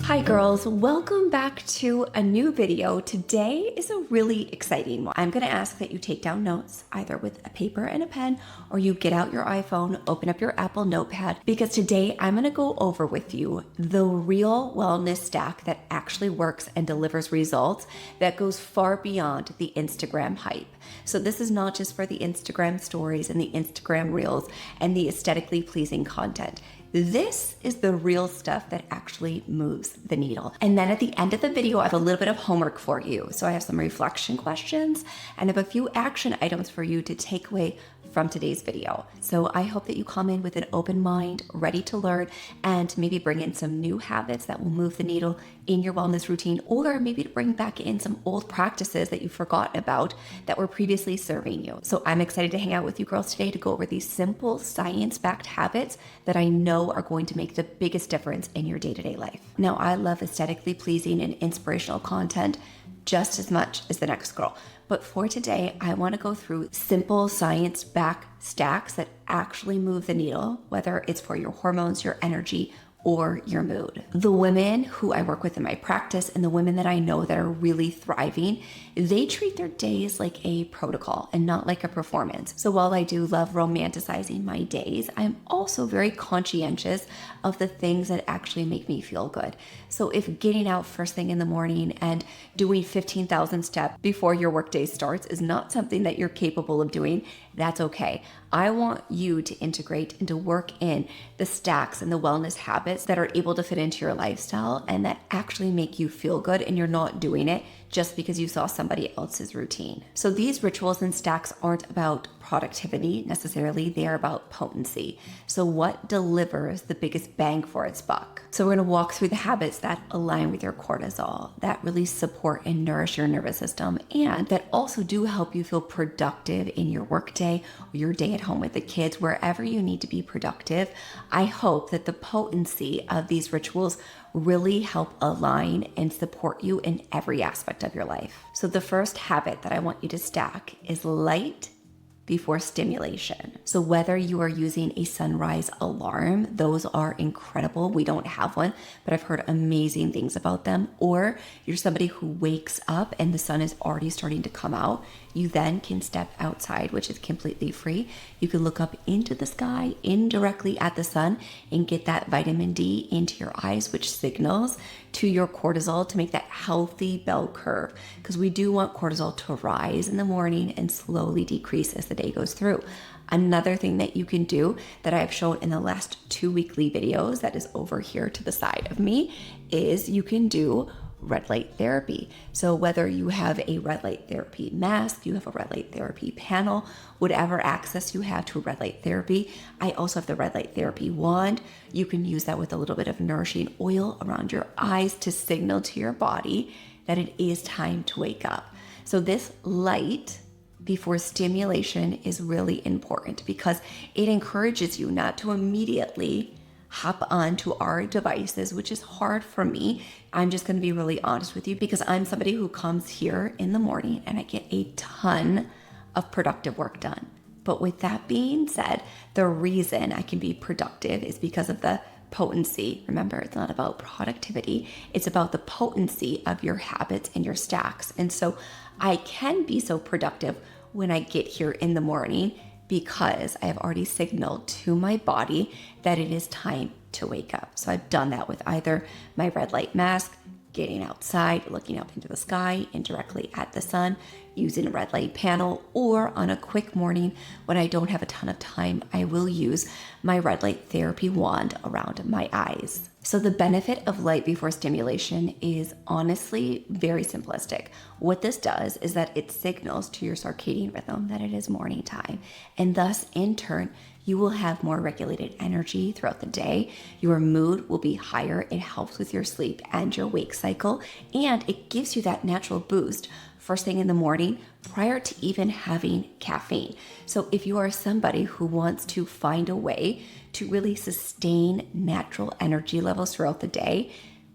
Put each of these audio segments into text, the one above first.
Hi girls, welcome back to a new video. Today is a really exciting one. I'm going to ask that you take down notes either with a paper and a pen, or you get out your iPhone, open up your Apple Notepad, because today I'm going to go over with you the real wellness stack that actually works and delivers results that goes far beyond the Instagram hype. So this is not just for the Instagram stories and the Instagram reels and the aesthetically pleasing content. This is the real stuff that actually moves the needle. And then at the end of the video, I have a little bit of homework for you. So I have some reflection questions and I have a few action items for you to take away from today's video. So I hope that you come in with an open mind, ready to learn, and maybe bring in some new habits that will move the needle in your wellness routine, or maybe to bring back in some old practices that you forgot about that were previously serving you. So I'm excited to hang out with you girls today to go over these simple science-backed habits that I know are going to make the biggest difference in your day-to-day life. Now, I love aesthetically pleasing and inspirational content just as much as the next girl. But for today, I want to go through simple science-backed stacks that actually move the needle, whether it's for your hormones, your energy, or your mood. The women who I work with in my practice and the women that I know that are really thriving, they treat their days like a protocol and not like a performance. So while I do love romanticizing my days, I'm also very conscientious of the things that actually make me feel good. So if getting out first thing in the morning and doing 15,000 steps before your workday starts is not something that you're capable of doing, that's okay. I want you to integrate and to work in the stacks and the wellness habits that are able to fit into your lifestyle and that actually make you feel good, and you're not doing it just because you saw somebody else's routine. So these rituals and stacks aren't about productivity necessarily, they are about potency. So what delivers the biggest bang for its buck? So we're gonna walk through the habits that align with your cortisol, that really support and nourish your nervous system, and that also do help you feel productive in your workday or your day at home with the kids, wherever you need to be productive. I hope that the potency of these rituals really help align and support you in every aspect of your life. So the first habit that I want you to stack is light before stimulation. So whether you are using a sunrise alarm, those are incredible. We don't have one, but I've heard amazing things about them. Or you're somebody who wakes up and the sun is already starting to come out. You then can step outside, which is completely free. You can look up into the sky indirectly at the sun and get that vitamin D into your eyes, which signals to your cortisol to make that healthy bell curve, because we do want cortisol to rise in the morning and slowly decrease as the day goes through. Another thing that you can do that I've shown in the last 2 weekly videos that is over here to the side of me is you can do red light therapy. So whether you have a red light therapy mask, you have a red light therapy panel, whatever access you have to red light therapy. I also have the red light therapy wand. You can use that with a little bit of nourishing oil around your eyes to signal to your body that it is time to wake up. So this light before stimulation is really important because it encourages you not to immediately hop onto our devices, which is hard for me. I'm just going to be really honest with you because I'm somebody who comes here in the morning and I get a ton of productive work done. But with that being said, the reason I can be productive is because of the potency. Remember, it's not about productivity. It's about the potency of your habits and your stacks. And so I can be so productive when I get here in the morning because I have already signaled to my body that it is time to wake up. So I've done that with either my red light mask, getting outside, looking up into the sky indirectly at the sun, using a red light panel, or on a quick morning when I don't have a ton of time, I will use my red light therapy wand around my eyes. So the benefit of light before stimulation is honestly very simplistic. What this does is that it signals to your circadian rhythm that it is morning time, and thus in turn, you will have more regulated energy throughout the day. Your mood will be higher. It helps with your sleep and your wake cycle, and it gives you that natural boost first thing in the morning prior to even having caffeine. So if you are somebody who wants to find a way to really sustain natural energy levels throughout the day,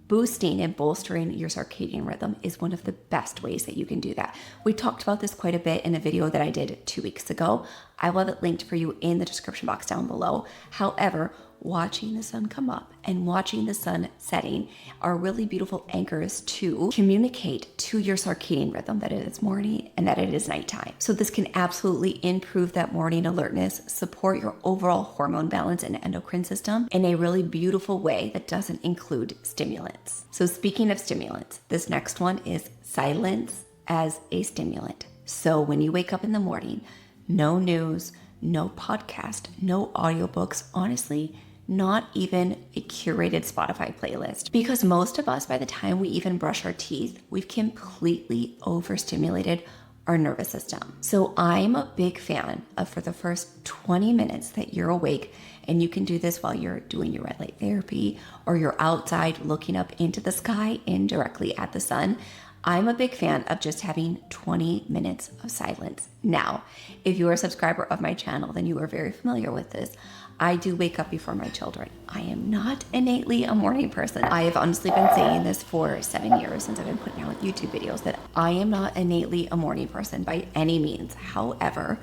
boosting and bolstering your circadian rhythm is one of the best ways that you can do that. We talked about this quite a bit in a video that I did 2 weeks ago. I will have it linked for you in the description box down below. However, watching the sun come up and watching the sun setting are really beautiful anchors to communicate to your circadian rhythm that it is morning and that it is nighttime. So this can absolutely improve that morning alertness, support your overall hormone balance and endocrine system in a really beautiful way that doesn't include stimulants. So speaking of stimulants, this next one is silence as a stimulant. So when you wake up in the morning, no news, no podcast, no audiobooks, honestly, not even a curated Spotify playlist. Because most of us, by the time we even brush our teeth, we've completely overstimulated our nervous system. So I'm a big fan of, for the first 20 minutes that you're awake, and you can do this while you're doing your red light therapy or you're outside looking up into the sky indirectly at the sun, I'm a big fan of just having 20 minutes of silence. Now, if you are a subscriber of my channel, then you are very familiar with this. I do wake up before my children. I am not innately a morning person. I have honestly been saying this for 7 years since I've been putting out YouTube videos that I am not innately a morning person by any means. However,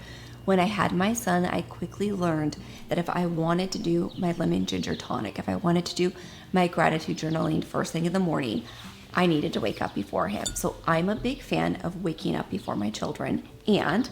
when I had my son, I quickly learned that if I wanted to do my lemon ginger tonic, if I wanted to do my gratitude journaling first thing in the morning, I needed to wake up before him. So I'm a big fan of waking up before my children, and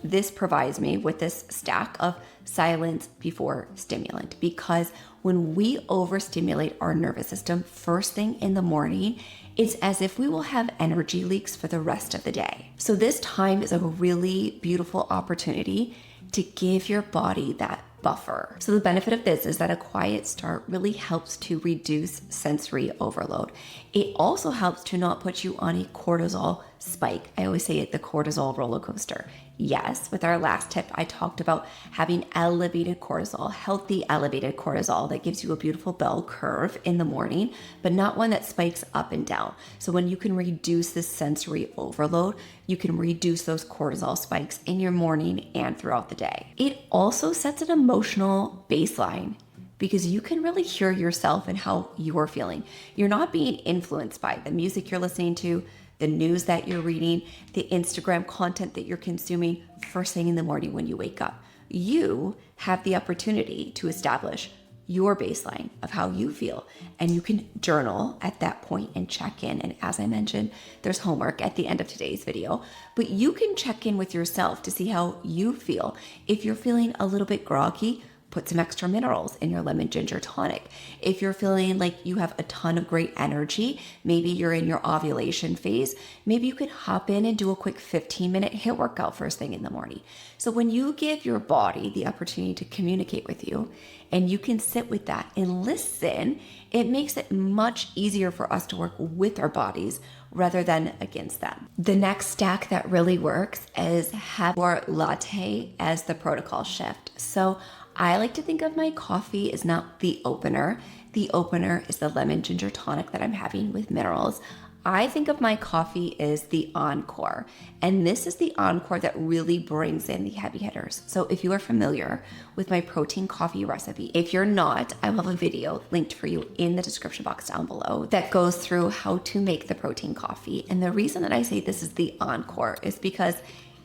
this provides me with this stack of silence before stimulant, because when we overstimulate our nervous system first thing in the morning, it's as if we will have energy leaks for the rest of the day. So this time is a really beautiful opportunity to give your body that buffer. So the benefit of this is that a quiet start really helps to reduce sensory overload. It also helps to not put you on a cortisol spike. I always say it, the cortisol roller coaster. Yes, with our last tip, I talked about having elevated cortisol, healthy elevated cortisol that gives you a beautiful bell curve in the morning, but not one that spikes up and down. So when you can reduce this sensory overload, you can reduce those cortisol spikes in your morning and throughout the day. It also sets an emotional baseline, because you can really hear yourself and how you're feeling. You're not being influenced by the music you're listening to, the news that you're reading, the Instagram content that you're consuming first thing in the morning when you wake up. You have the opportunity to establish your baseline of how you feel, and you can journal at that point and check in. And as I mentioned, there's homework at the end of today's video, but you can check in with yourself to see how you feel. If you're feeling a little bit groggy, put some extra minerals in your lemon ginger tonic. If you're feeling like you have a ton of great energy, maybe you're in your ovulation phase, maybe you could hop in and do a quick 15-minute HIIT workout first thing in the morning. So when you give your body the opportunity to communicate with you, and you can sit with that and listen, it makes it much easier for us to work with our bodies rather than against them. The next stack that really works is have your latte as the protocol shift. So I like to think of my coffee as not the opener. The opener is the lemon ginger tonic that I'm having with minerals. I think of my coffee as the encore, and this is the encore that really brings in the heavy hitters. So if you are familiar with my protein coffee recipe, if you're not, I will have a video linked for you in the description box down below that goes through how to make the protein coffee. And the reason that I say this is the encore is because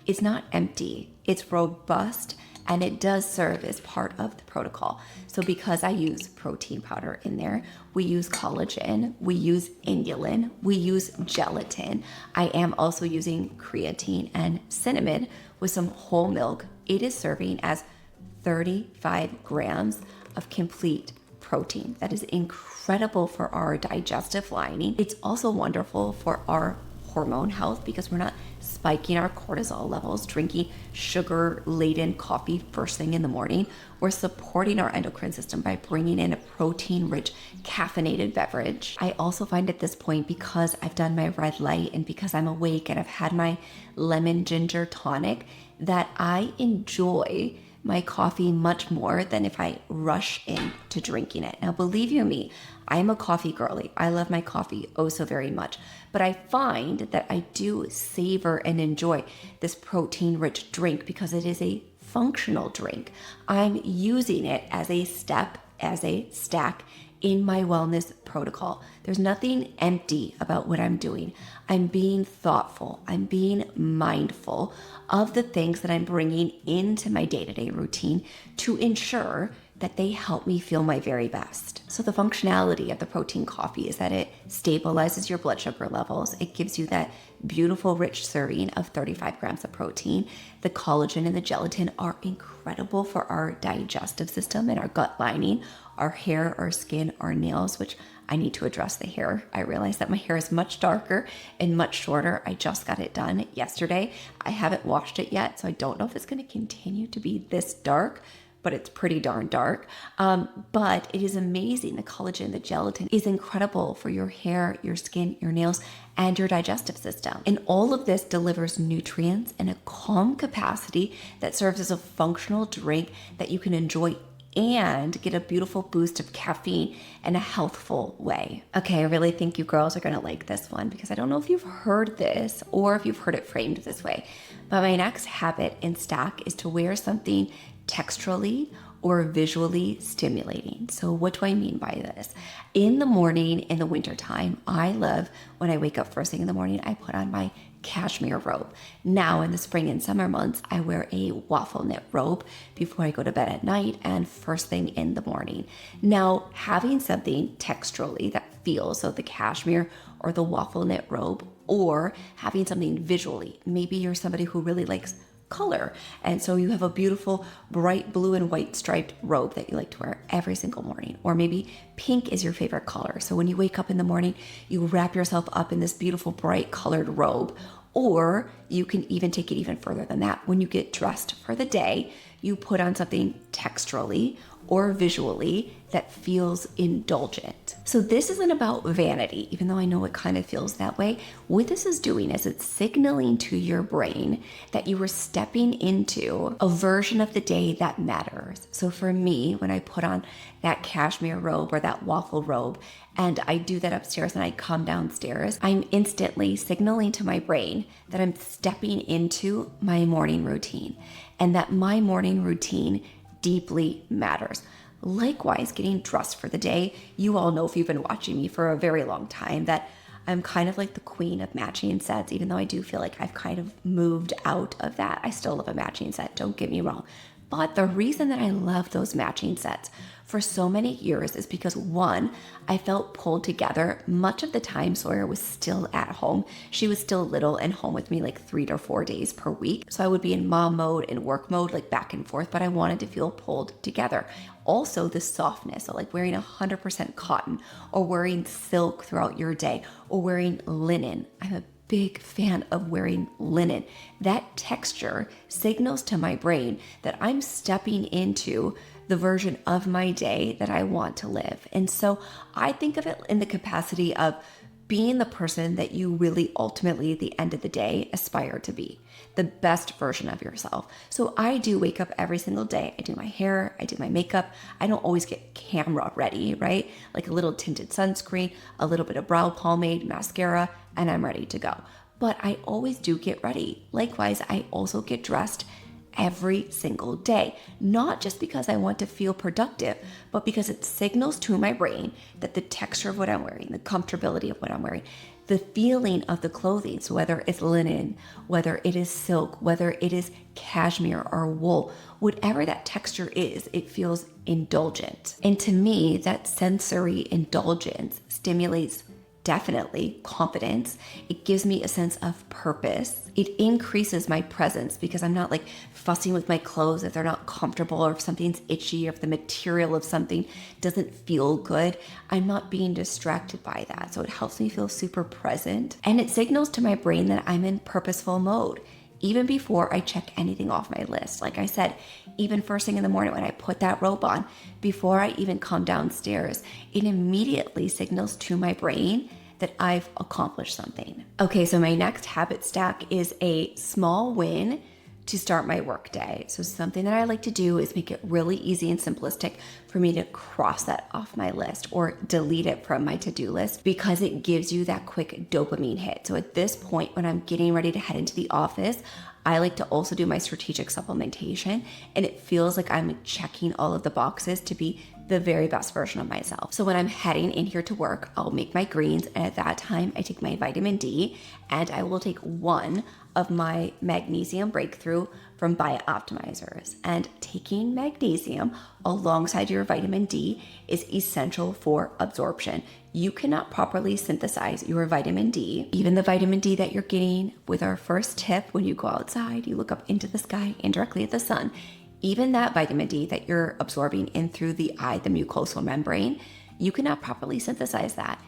it's not empty, it's robust, and it does serve as part of the protocol. So because I use protein powder in there, we use collagen, we use inulin, we use gelatin. I am also using creatine and cinnamon with some whole milk. It is serving as 35 grams of complete protein. That is incredible for our digestive lining. It's also wonderful for our hormone health because we're not spiking our cortisol levels, drinking sugar-laden coffee first thing in the morning. We're supporting our endocrine system by bringing in a protein-rich caffeinated beverage. I also find at this point, because I've done my red light and because I'm awake and I've had my lemon ginger tonic, that I enjoy my coffee much more than if I rush into drinking it. Now, believe you me, I'm a coffee girly. I love my coffee oh so very much. But I find that I do savor and enjoy this protein-rich drink because it is a functional drink. I'm using it as a step, as a stack in my wellness protocol. There's nothing empty about what I'm doing. I'm being thoughtful. I'm being mindful of the things that I'm bringing into my day-to-day routine to ensure that they help me feel my very best. So the functionality of the protein coffee is that it stabilizes your blood sugar levels. It gives you that beautiful rich serving of 35 grams of protein. The collagen and the gelatin are incredible for our digestive system and our gut lining, our hair, our skin, our nails, which I need to address the hair. I realize that my hair is much darker and much shorter. I just got it done yesterday. I haven't washed it yet, so I don't know if it's going to continue to be this dark, but it's pretty darn dark. But it is amazing. The collagen, the gelatin is incredible for your hair, your skin, your nails, and your digestive system. And all of this delivers nutrients in a calm capacity that serves as a functional drink that you can enjoy and get a beautiful boost of caffeine in a healthful way. Okay, I really think you girls are gonna like this one because I don't know if you've heard this or if you've heard it framed this way, but my next habit in stack is to wear something texturally or visually stimulating. So what do I mean by this? In the morning, in the wintertime, I love when I wake up first thing in the morning, I put on my cashmere robe. Now in the spring and summer months, I wear a waffle knit robe before I go to bed at night and first thing in the morning. Now, having something texturally that feels, so the cashmere or the waffle knit robe, or having something visually, maybe you're somebody who really likes color. And so you have a beautiful bright blue and white striped robe that you like to wear every single morning. Or maybe pink is your favorite color. So when you wake up in the morning, you wrap yourself up in this beautiful bright colored robe. Or you can even take it even further than that. When you get dressed for the day, you put on something texturally or visually that feels indulgent. So this isn't about vanity, even though I know it kind of feels that way. What this is doing is it's signaling to your brain that you are stepping into a version of the day that matters. So for me, when I put on that cashmere robe or that waffle robe, and I do that upstairs and I come downstairs, I'm instantly signaling to my brain that I'm stepping into my morning routine and that my morning routine deeply matters. Likewise, getting dressed for the day, you all know if you've been watching me for a very long time that I'm kind of like the queen of matching sets, even though I do feel like I've kind of moved out of that. I still love a matching set, don't get me wrong. But the reason that I love those matching sets for so many years is because one, I felt pulled together. Much of the time Sawyer was still at home. She was still little and home with me like 3 to 4 days per week. So I would be in mom mode and work mode, like back and forth, but I wanted to feel pulled together. Also the softness, so like wearing 100% cotton or wearing silk throughout your day or wearing linen. I'm a big fan of wearing linen. That texture signals to my brain that I'm stepping into the version of my day that I want to live. And so I think of it in the capacity of being the person that you really ultimately at the end of the day aspire to be, the best version of yourself. So I do wake up every single day. I do my hair, I do my makeup. I don't always get camera ready, right? Like a little tinted sunscreen, a little bit of brow pomade, mascara, and I'm ready to go. But I always do get ready. Likewise, I also get dressed every single day, not just because I want to feel productive, but because it signals to my brain that the texture of what I'm wearing, the comfortability of what I'm wearing, the feeling of the clothing, so whether it's linen, whether it is silk, whether it is cashmere or wool, whatever that texture is, it feels indulgent. And to me, that sensory indulgence stimulates definitely confidence. It gives me a sense of purpose. It increases my presence because I'm not like fussing with my clothes if they're not comfortable or if something's itchy or if the material of something doesn't feel good. I'm not being distracted by that. So it helps me feel super present, and it signals to my brain that I'm in purposeful mode even before I check anything off my list. Like I said, even first thing in the morning when I put that robe on, before I even come downstairs, it immediately signals to my brain that I've accomplished something. Okay, so my next habit stack is a small win to start my workday. So something that I like to do is make it really easy and simplistic for me to cross that off my list or delete it from my to-do list, because it gives you that quick dopamine hit. So at this point, when I'm getting ready to head into the office, I like to also do my strategic supplementation, and it feels like I'm checking all of the boxes to be the very best version of myself. So when I'm heading in here to work, I'll make my greens, and at that time I take my vitamin D, and I will take one of my magnesium breakthrough from Biooptimizers. And taking magnesium alongside your vitamin D is essential for absorption. You cannot properly synthesize your vitamin D, even the vitamin D that you're getting with our first tip when you go outside, you look up into the sky and directly at the sun. Even that vitamin D that you're absorbing in through the eye, the mucosal membrane, you cannot properly synthesize that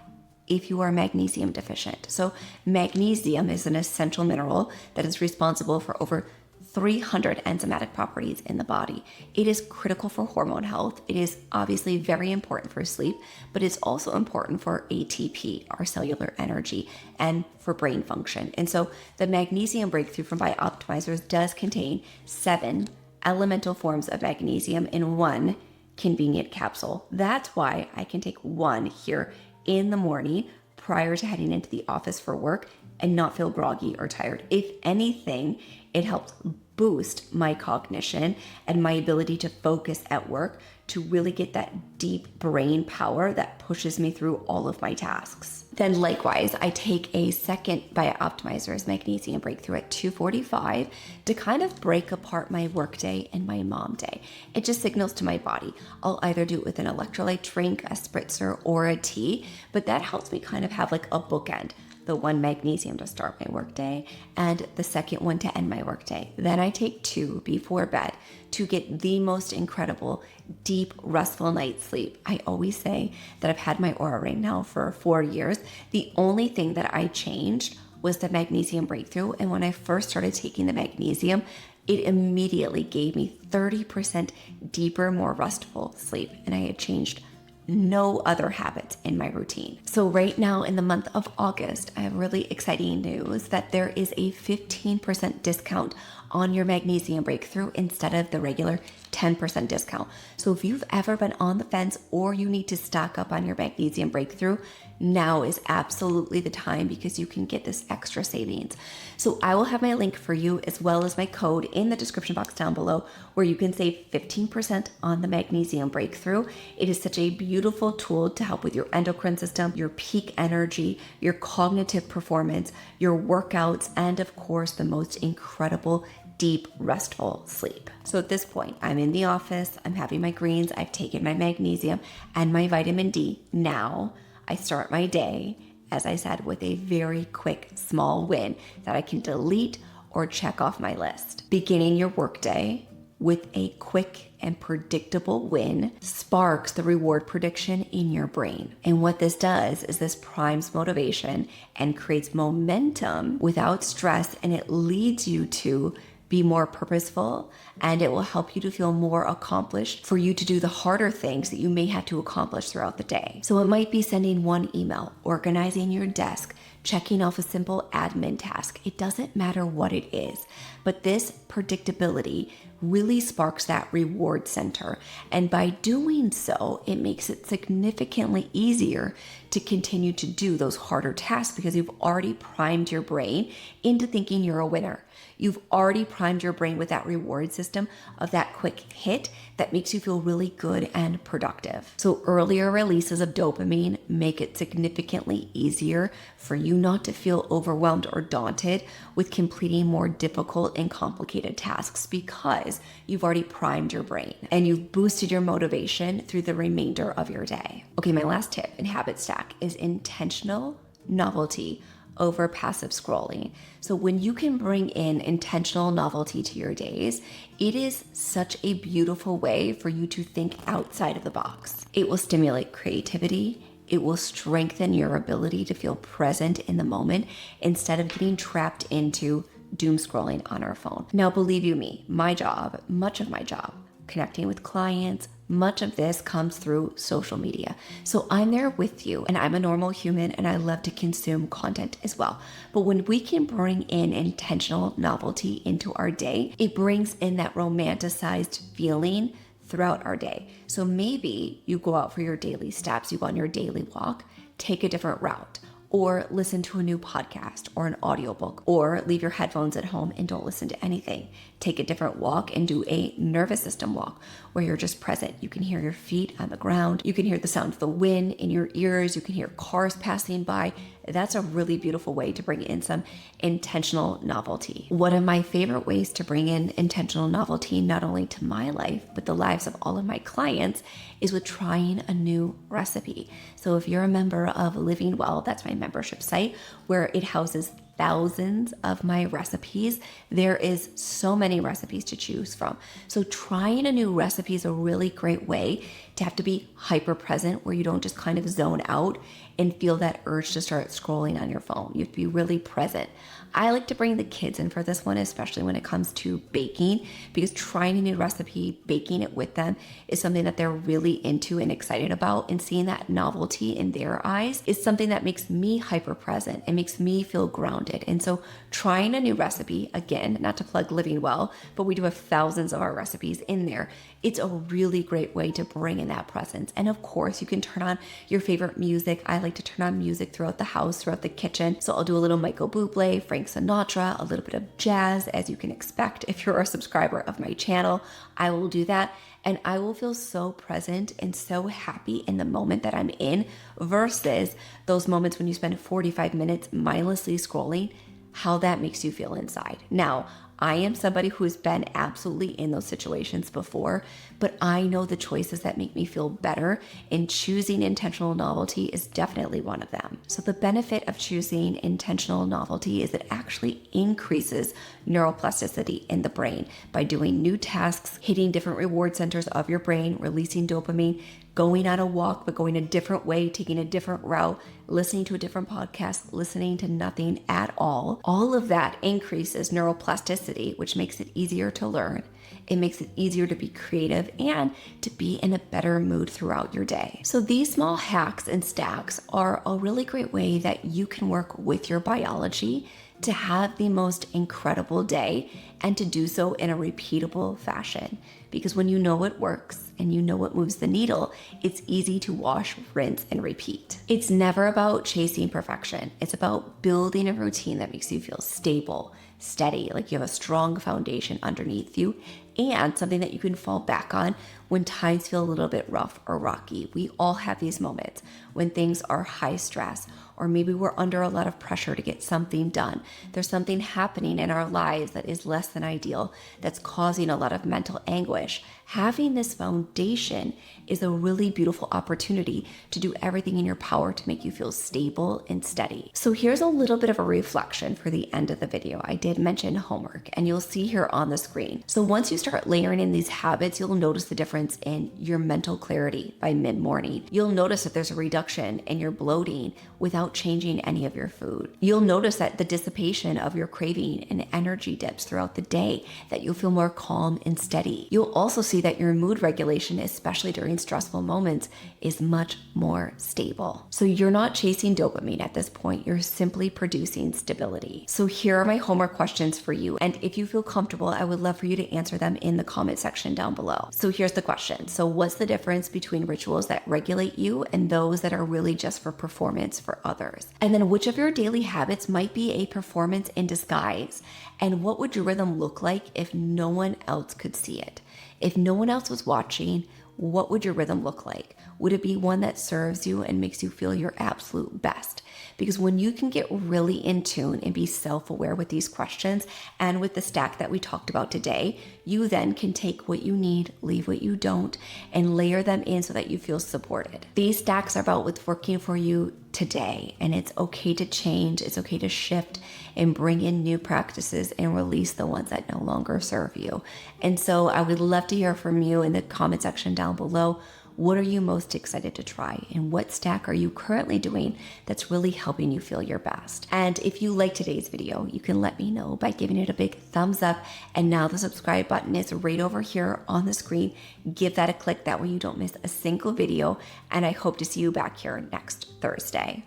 if you are magnesium deficient. So magnesium is an essential mineral that is responsible for over 300 enzymatic properties in the body. It is critical for hormone health. It is obviously very important for sleep, but it's also important for ATP, our cellular energy, and for brain function. And so the magnesium breakthrough from Biooptimizers does contain 7 elemental forms of magnesium in one convenient capsule. That's why I can take one here in the morning prior to heading into the office for work and not feel groggy or tired. If anything, it helps boost my cognition and my ability to focus at work, to really get that deep brain power that pushes me through all of my tasks. Then likewise, I take a second Biooptimizers magnesium breakthrough at 2:45 to kind of break apart my workday and my mom day. It just signals to my body. I'll either do it with an electrolyte drink, a spritzer, or a tea, but that helps me kind of have like a bookend. The one magnesium to start my workday and the second one to end my workday. Then I take 2 before bed to get the most incredible, deep, restful night's sleep. I always say that I've had my Aura Ring now for 4 years. The only thing that I changed was the magnesium breakthrough. And when I first started taking the magnesium, it immediately gave me 30% deeper, more restful sleep. And I had changed no other habits in my routine. So right now in the month of August, I have really exciting news that there is a 15% discount on your magnesium breakthrough instead of the regular 10% discount. So if you've ever been on the fence or you need to stock up on your magnesium breakthrough, now is absolutely the time, because you can get this extra savings. So I will have my link for you as well as my code in the description box down below, where you can save 15% on the magnesium breakthrough. It is such a beautiful tool to help with your endocrine system, your peak energy, your cognitive performance, your workouts, and of course, the most incredible deep, restful sleep. So at this point, I'm in the office, I'm having my greens, I've taken my magnesium and my vitamin D. Now I start my day, as I said, with a very quick, small win that I can delete or check off my list. Beginning your workday with a quick and predictable win sparks the reward prediction in your brain. And what this does is this primes motivation and creates momentum without stress, and it leads you to be more purposeful, and it will help you to feel more accomplished for you to do the harder things that you may have to accomplish throughout the day. So it might be sending one email, organizing your desk, checking off a simple admin task. It doesn't matter what it is, but this predictability really sparks that reward center. And by doing so, it makes it significantly easier to continue to do those harder tasks, because you've already primed your brain into thinking you're a winner. You've already primed your brain with that reward system of that quick hit that makes you feel really good and productive. So earlier releases of dopamine make it significantly easier for you not to feel overwhelmed or daunted with completing more difficult and complicated tasks, because you've already primed your brain and you've boosted your motivation through the remainder of your day. Okay, my last tip in habit stack is intentional novelty over passive scrolling. So when you can bring in intentional novelty to your days, it is such a beautiful way for you to think outside of the box. It will stimulate creativity. It will strengthen your ability to feel present in the moment instead of getting trapped into doom scrolling on our phone. Now, believe you me, much of my job, connecting with clients, much of this comes through social media. So I'm there with you, and I'm a normal human, and I love to consume content as well. But when we can bring in intentional novelty into our day, it brings in that romanticized feeling throughout our day. So maybe you go out for your daily steps, you go on your daily walk, take a different route, or listen to a new podcast or an audiobook, or leave your headphones at home and don't listen to anything. Take a different walk and do a nervous system walk where you're just present. You can hear your feet on the ground. You can hear the sound of the wind in your ears. You can hear cars passing by. That's a really beautiful way to bring in some intentional novelty. One of my favorite ways to bring in intentional novelty, not only to my life, but the lives of all of my clients, is with trying a new recipe. So if you're a member of Living Well, that's my membership site where it houses thousands of my recipes. There is so many recipes to choose from. So trying a new recipe is a really great way to have to be hyper present, where you don't just kind of zone out and feel that urge to start scrolling on your phone. You have to be really present. I like to bring the kids in for this one, especially when it comes to baking, because trying a new recipe, baking it with them, is something that they're really into and excited about, and seeing that novelty in their eyes is something that makes me hyper present and makes me feel grounded. And so trying a new recipe, again, not to plug Living Well, but we do have thousands of our recipes in there. It's a really great way to bring in that presence. And of course, you can turn on your favorite music. I like to turn on music throughout the house, throughout the kitchen. So I'll do a little Michael Bublé, Frank Sinatra, a little bit of jazz, as you can expect if you're a subscriber of my channel. I will do that, and I will feel so present and so happy in the moment that I'm in, versus those moments when you spend 45 minutes mindlessly scrolling, how that makes you feel inside. Now, I am somebody who's been absolutely in those situations before, but I know the choices that make me feel better, and choosing intentional novelty is definitely one of them. So the benefit of choosing intentional novelty is it actually increases neuroplasticity in the brain by doing new tasks, hitting different reward centers of your brain, releasing dopamine, going on a walk, but going a different way, taking a different route, listening to a different podcast, listening to nothing at all. All of that increases neuroplasticity, which makes it easier to learn. It makes it easier to be creative and to be in a better mood throughout your day. So these small hacks and stacks are a really great way that you can work with your biology to have the most incredible day, and to do so in a repeatable fashion. Because when you know what works and you know what moves the needle, it's easy to wash, rinse, and repeat. It's never about chasing perfection. It's about building a routine that makes you feel stable, steady, like you have a strong foundation underneath you, and something that you can fall back on when times feel a little bit rough or rocky. We all have these moments when things are high stress, or maybe we're under a lot of pressure to get something done. There's something happening in our lives that is less than ideal, that's causing a lot of mental anguish. Having this foundation is a really beautiful opportunity to do everything in your power to make you feel stable and steady. So here's a little bit of a reflection for the end of the video. I did mention homework, and you'll see here on the screen. So once you start layering in these habits, you'll notice the difference in your mental clarity by mid-morning. You'll notice that there's a reduction in your bloating without changing any of your food. You'll notice that the dissipation of your craving and energy dips throughout the day, that you'll feel more calm and steady. You'll also see that your mood regulation, especially during stressful moments, is much more stable. So you're not chasing dopamine at this point, you're simply producing stability. So here are my homework questions for you, and if you feel comfortable, I would love for you to answer them in the comment section down below. So here's the question. So what's the difference between rituals that regulate you and those that are really just for performance for others? And then which of your daily habits might be a performance in disguise? And what would your rhythm look like if no one else could see it? If no one else was watching, what would your rhythm look like? Would it be one that serves you and makes you feel your absolute best? Because when you can get really in tune and be self-aware with these questions and with the stack that we talked about today, you then can take what you need, leave what you don't, and layer them in so that you feel supported. These stacks are about what's working for you today, and it's okay to change. It's okay to shift and bring in new practices and release the ones that no longer serve you. And so I would love to hear from you in the comment section down below. What are you most excited to try? And what stack are you currently doing that's really helping you feel your best? And if you like today's video, you can let me know by giving it a big thumbs up. And now the subscribe button is right over here on the screen. Give that a click. That way you don't miss a single video. And I hope to see you back here next Thursday.